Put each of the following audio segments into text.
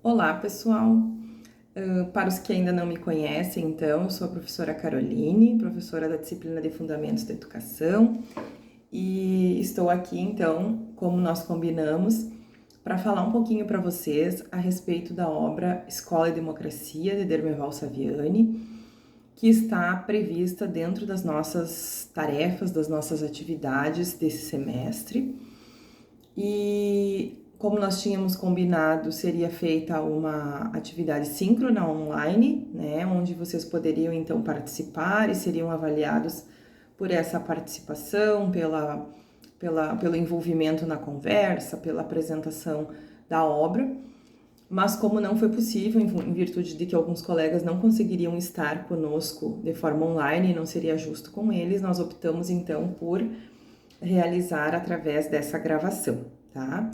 Olá, pessoal! Para os que ainda não me conhecem, então, eu sou a professora Caroline, professora da disciplina de Fundamentos da Educação, e estou aqui, então, como nós combinamos, para falar um pouquinho para vocês a respeito da obra Escola e Democracia, de Dermeval Saviani, que está prevista dentro das nossas tarefas, das nossas atividades desse semestre. E como nós tínhamos combinado, seria feita uma atividade síncrona online, né, onde vocês poderiam então participar e seriam avaliados por essa participação, pelo envolvimento na conversa, pela apresentação da obra. Mas como não foi possível, em virtude de que alguns colegas não conseguiriam estar conosco de forma online, não seria justo com eles, nós optamos então por realizar através dessa gravação, tá?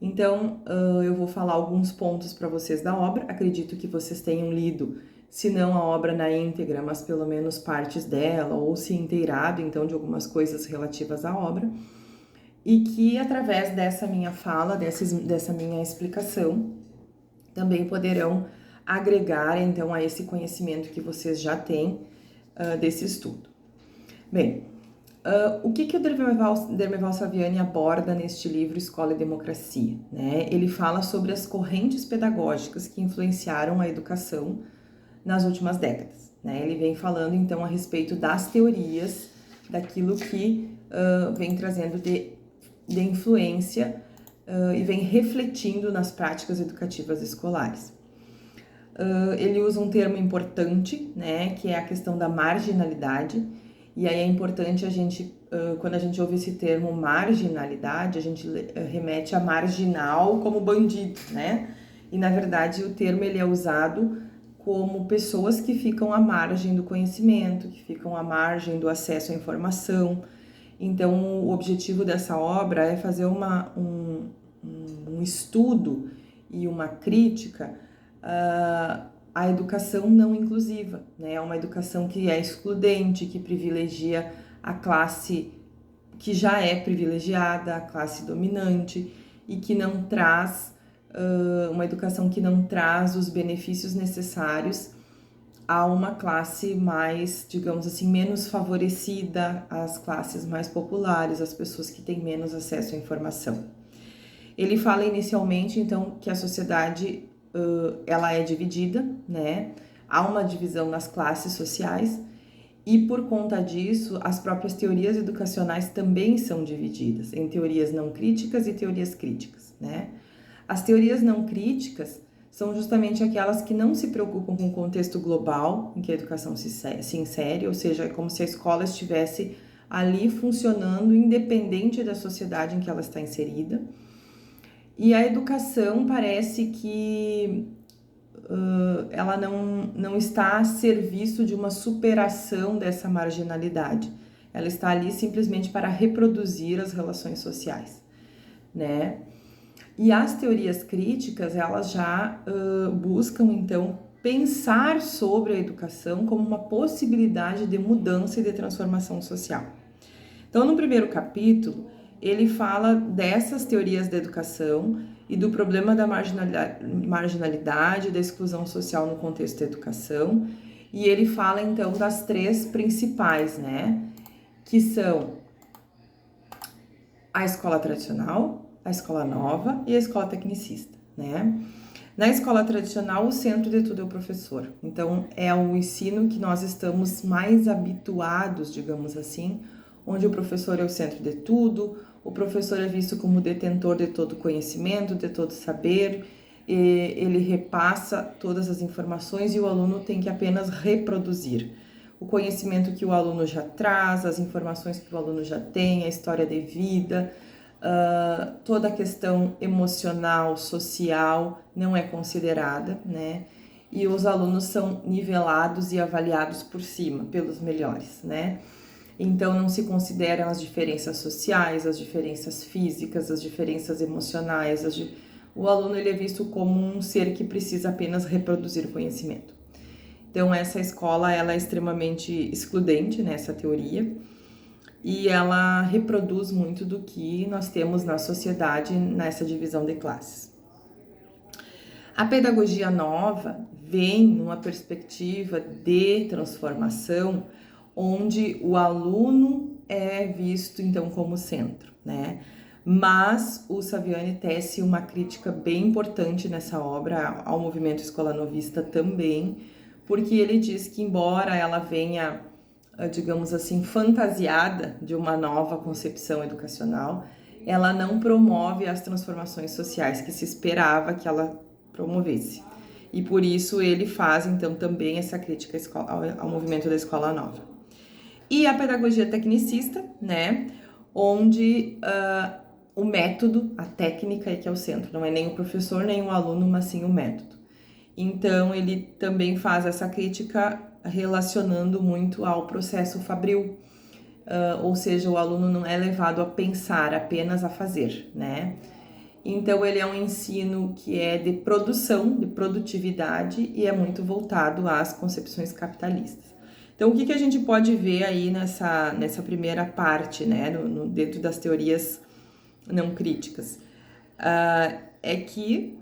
Então, eu vou falar alguns pontos para vocês da obra. Acredito que vocês tenham lido, se não a obra na íntegra, mas pelo menos partes dela, ou se inteirado, então, de algumas coisas relativas à obra. E que, através dessa minha fala, dessa minha explicação, também poderão agregar, então, a esse conhecimento que vocês já têm desse estudo. Bem, o que o Dermeval Saviani aborda neste livro Escola e Democracia? Né? Ele fala sobre as correntes pedagógicas que influenciaram a educação nas últimas décadas. Né? Ele vem falando, então, a respeito das teorias, daquilo que vem trazendo de influência e vem refletindo nas práticas educativas escolares. Ele usa um termo importante, né, que é a questão da marginalidade, e aí é importante a gente, quando a gente ouve esse termo marginalidade, a gente remete a marginal como bandido, né? E na verdade o termo ele é usado como pessoas que ficam à margem do conhecimento, que ficam à margem do acesso à informação. Então o objetivo dessa obra é fazer um estudo e uma crítica a educação não inclusiva, né? Uma educação que é excludente, que privilegia a classe que já é privilegiada, a classe dominante, e que não traz, uma educação que não traz os benefícios necessários a uma classe mais, digamos assim, menos favorecida, às classes mais populares, às pessoas que têm menos acesso à informação. Ele fala inicialmente, então, que a sociedade ela é dividida, né? Há uma divisão nas classes sociais e por conta disso as próprias teorias educacionais também são divididas em teorias não críticas e teorias críticas, né? As teorias não críticas são justamente aquelas que não se preocupam com o contexto global em que a educação se insere, ou seja, é como se a escola estivesse ali funcionando independente da sociedade em que ela está inserida. E a educação parece que ela não está a serviço de uma superação dessa marginalidade. Ela está ali simplesmente para reproduzir as relações sociais, né? E as teorias críticas, elas já buscam, então, pensar sobre a educação como uma possibilidade de mudança e de transformação social. Então, no primeiro capítulo, ele fala dessas teorias da educação e do problema da marginalidade, da exclusão social no contexto da educação, e ele fala então das três principais, né, que são a escola tradicional, a escola nova e a escola tecnicista, né? Na escola tradicional, o centro de tudo é o professor. Então, é o ensino que nós estamos mais habituados, digamos assim, onde o professor é o centro de tudo, o professor é visto como detentor de todo conhecimento, de todo saber, e ele repassa todas as informações e o aluno tem que apenas reproduzir. O conhecimento que o aluno já traz, as informações que o aluno já tem, a história de vida, toda a questão emocional, social não é considerada, né? E os alunos são nivelados e avaliados por cima, pelos melhores, né? Então não se consideram as diferenças sociais, as diferenças físicas, as diferenças emocionais. O aluno ele é visto como um ser que precisa apenas reproduzir o conhecimento. Então essa escola ela é extremamente excludente nessa teoria e ela reproduz muito do que nós temos na sociedade nessa divisão de classes. A pedagogia nova vem numa perspectiva de transformação, onde o aluno é visto então como centro, né? Mas o Saviani tece uma crítica bem importante nessa obra ao movimento escola novista também, porque ele diz que embora ela venha, digamos assim, fantasiada de uma nova concepção educacional, ela não promove as transformações sociais que se esperava que ela promovesse. E por isso ele faz, então, também essa crítica ao movimento da escola nova. E a pedagogia tecnicista, né, onde o método, a técnica é que é o centro, não é nem o professor, nem o aluno, mas sim o método. Então, ele também faz essa crítica relacionando muito ao processo fabril, ou seja, o aluno não é levado a pensar, apenas a fazer, né? Então, ele é um ensino que é de produção, de produtividade e é muito voltado às concepções capitalistas. Então, o que a gente pode ver aí nessa primeira parte, né, dentro das teorias não críticas? É que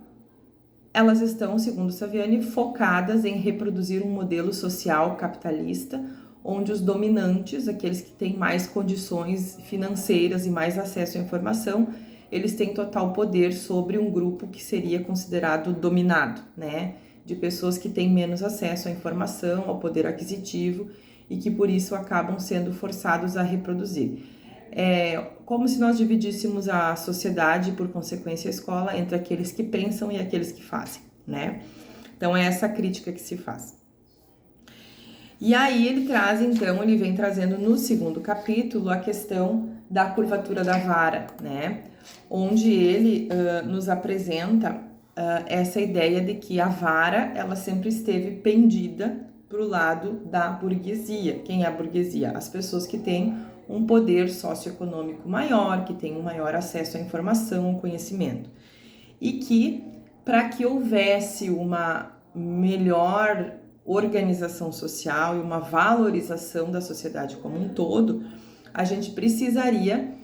elas estão, segundo Saviani, focadas em reproduzir um modelo social capitalista, onde os dominantes, aqueles que têm mais condições financeiras e mais acesso à informação, eles têm total poder sobre um grupo que seria considerado dominado, né? De pessoas que têm menos acesso à informação, ao poder aquisitivo e que por isso acabam sendo forçados a reproduzir. É como se nós dividíssemos a sociedade, por consequência a escola, entre aqueles que pensam e aqueles que fazem, né? Então é essa crítica que se faz. E aí ele vem trazendo no segundo capítulo a questão da curvatura da vara, né? Onde ele nos apresenta essa ideia de que a vara, ela sempre esteve pendida para o lado da burguesia. Quem é a burguesia? As pessoas que têm um poder socioeconômico maior, que têm um maior acesso à informação, ao conhecimento. E que, para que houvesse uma melhor organização social e uma valorização da sociedade como um todo, a gente precisaria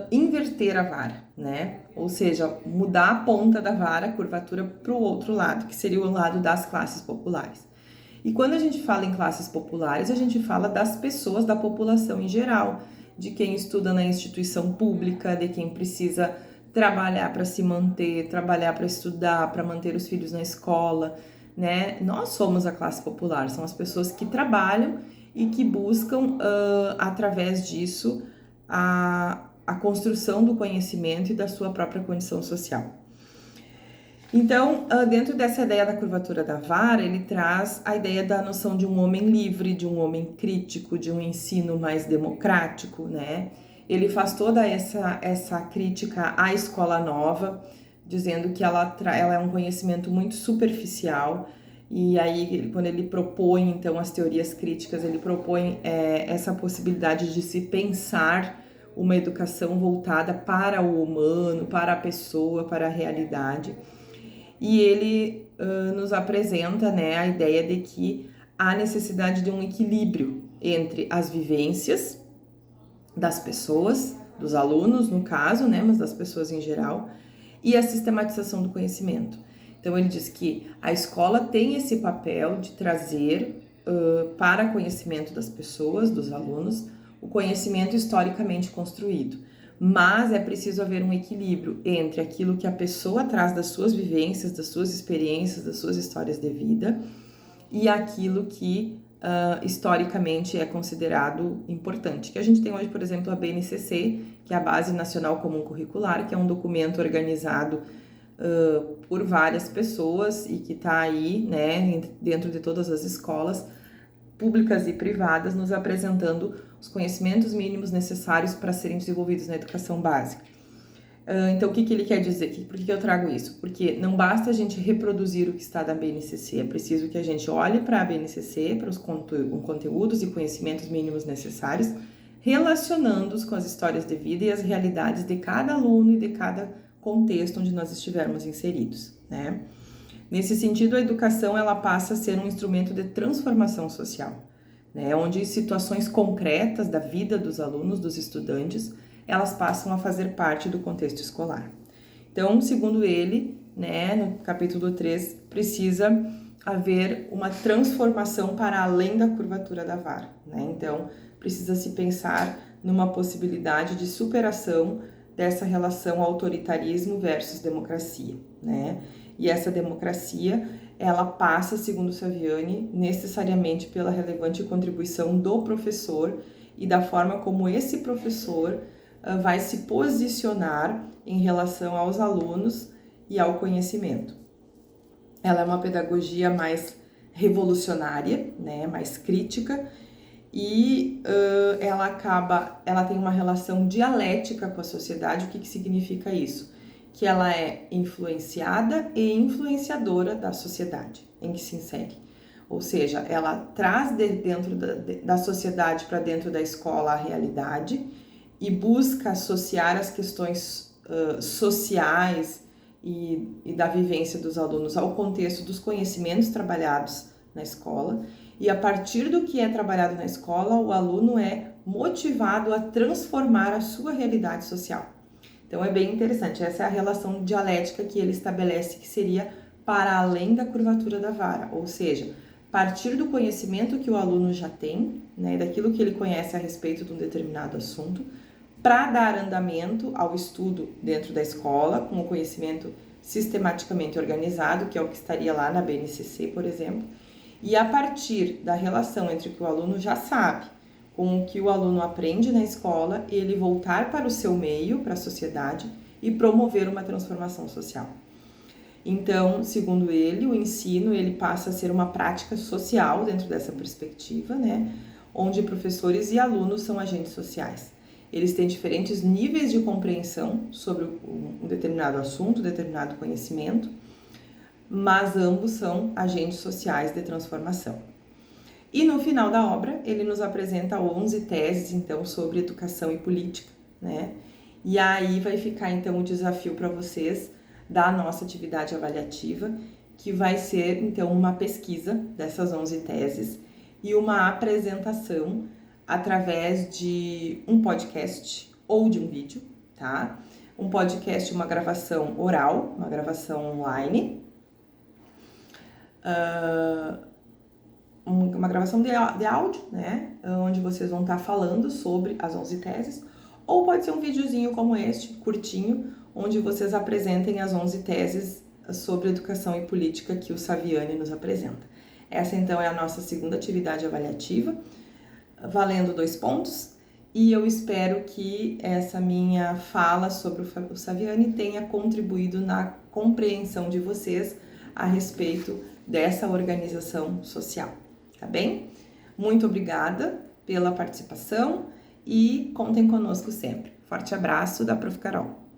inverter a vara, né? Ou seja, mudar a ponta da vara, a curvatura, para o outro lado, que seria o lado das classes populares. E quando a gente fala em classes populares, a gente fala das pessoas, da população em geral, de quem estuda na instituição pública, de quem precisa trabalhar para se manter, trabalhar para estudar, para manter os filhos na escola, né? Nós somos a classe popular, são as pessoas que trabalham e que buscam, através disso, a construção do conhecimento e da sua própria condição social. Então, dentro dessa ideia da curvatura da vara, ele traz a ideia da noção de um homem livre, de um homem crítico, de um ensino mais democrático, né? Ele faz toda essa crítica à escola nova, dizendo que ela é um conhecimento muito superficial, e aí quando ele propõe, então, as teorias críticas, ele propõe essa possibilidade de se pensar uma educação voltada para o humano, para a pessoa, para a realidade. E ele nos apresenta, né, a ideia de que há necessidade de um equilíbrio entre as vivências das pessoas, dos alunos no caso, né, mas das pessoas em geral, e a sistematização do conhecimento. Então ele diz que a escola tem esse papel de trazer para conhecimento das pessoas, dos alunos, o conhecimento historicamente construído. Mas é preciso haver um equilíbrio entre aquilo que a pessoa traz das suas vivências, das suas experiências, das suas histórias de vida e aquilo que historicamente é considerado importante. Que a gente tem hoje, por exemplo, a BNCC, que é a Base Nacional Comum Curricular, que é um documento organizado por várias pessoas e que está aí, né, dentro de todas as escolas públicas e privadas, nos apresentando os conhecimentos mínimos necessários para serem desenvolvidos na educação básica. Então, o que ele quer dizer? Por que eu trago isso? Porque não basta a gente reproduzir o que está na BNCC, é preciso que a gente olhe para a BNCC, para os conteúdos e conhecimentos mínimos necessários, relacionando-os com as histórias de vida e as realidades de cada aluno e de cada contexto onde nós estivermos inseridos, né? Nesse sentido, a educação ela passa a ser um instrumento de transformação social, né? Onde situações concretas da vida dos alunos, dos estudantes, elas passam a fazer parte do contexto escolar. Então, segundo ele, né, no capítulo 3, precisa haver uma transformação para além da curvatura da vara, né? Então, precisa se pensar numa possibilidade de superação dessa relação autoritarismo versus democracia, né? E essa democracia, ela passa, segundo Saviani, necessariamente pela relevante contribuição do professor e da forma como esse professor vai se posicionar em relação aos alunos e ao conhecimento. Ela é uma pedagogia mais revolucionária, né, mais crítica, e ela tem uma relação dialética com a sociedade. O que significa isso? Que ela é influenciada e influenciadora da sociedade em que se insere. Ou seja, ela traz de dentro da sociedade para dentro da escola a realidade e busca associar as questões sociais e da vivência dos alunos ao contexto dos conhecimentos trabalhados na escola. E a partir do que é trabalhado na escola, o aluno é motivado a transformar a sua realidade social. Então é bem interessante, essa é a relação dialética que ele estabelece, que seria para além da curvatura da vara, ou seja, partir do conhecimento que o aluno já tem, né, daquilo que ele conhece a respeito de um determinado assunto, para dar andamento ao estudo dentro da escola, com o conhecimento sistematicamente organizado, que é o que estaria lá na BNCC, por exemplo, e a partir da relação entre o que o aluno já sabe com o que o aluno aprende na escola, ele voltar para o seu meio, para a sociedade, e promover uma transformação social. Então, segundo ele, o ensino ele passa a ser uma prática social dentro dessa perspectiva, né, onde professores e alunos são agentes sociais. Eles têm diferentes níveis de compreensão sobre um determinado assunto, determinado conhecimento, mas ambos são agentes sociais de transformação. E no final da obra, ele nos apresenta 11 teses, então, sobre educação e política, né? E aí vai ficar, então, o desafio para vocês da nossa atividade avaliativa, que vai ser, então, uma pesquisa dessas 11 teses e uma apresentação através de um podcast ou de um vídeo, tá? Um podcast, uma gravação oral, uma gravação online, uma gravação de áudio, né, onde vocês vão estar falando sobre as 11 teses, ou pode ser um videozinho como este, curtinho, onde vocês apresentem as 11 teses sobre educação e política que o Saviani nos apresenta. Essa, então, é a nossa segunda atividade avaliativa, valendo 2 pontos, e eu espero que essa minha fala sobre o Saviani tenha contribuído na compreensão de vocês a respeito dessa organização social, tá bem? Muito obrigada pela participação e contem conosco sempre. Forte abraço da Prof. Carol.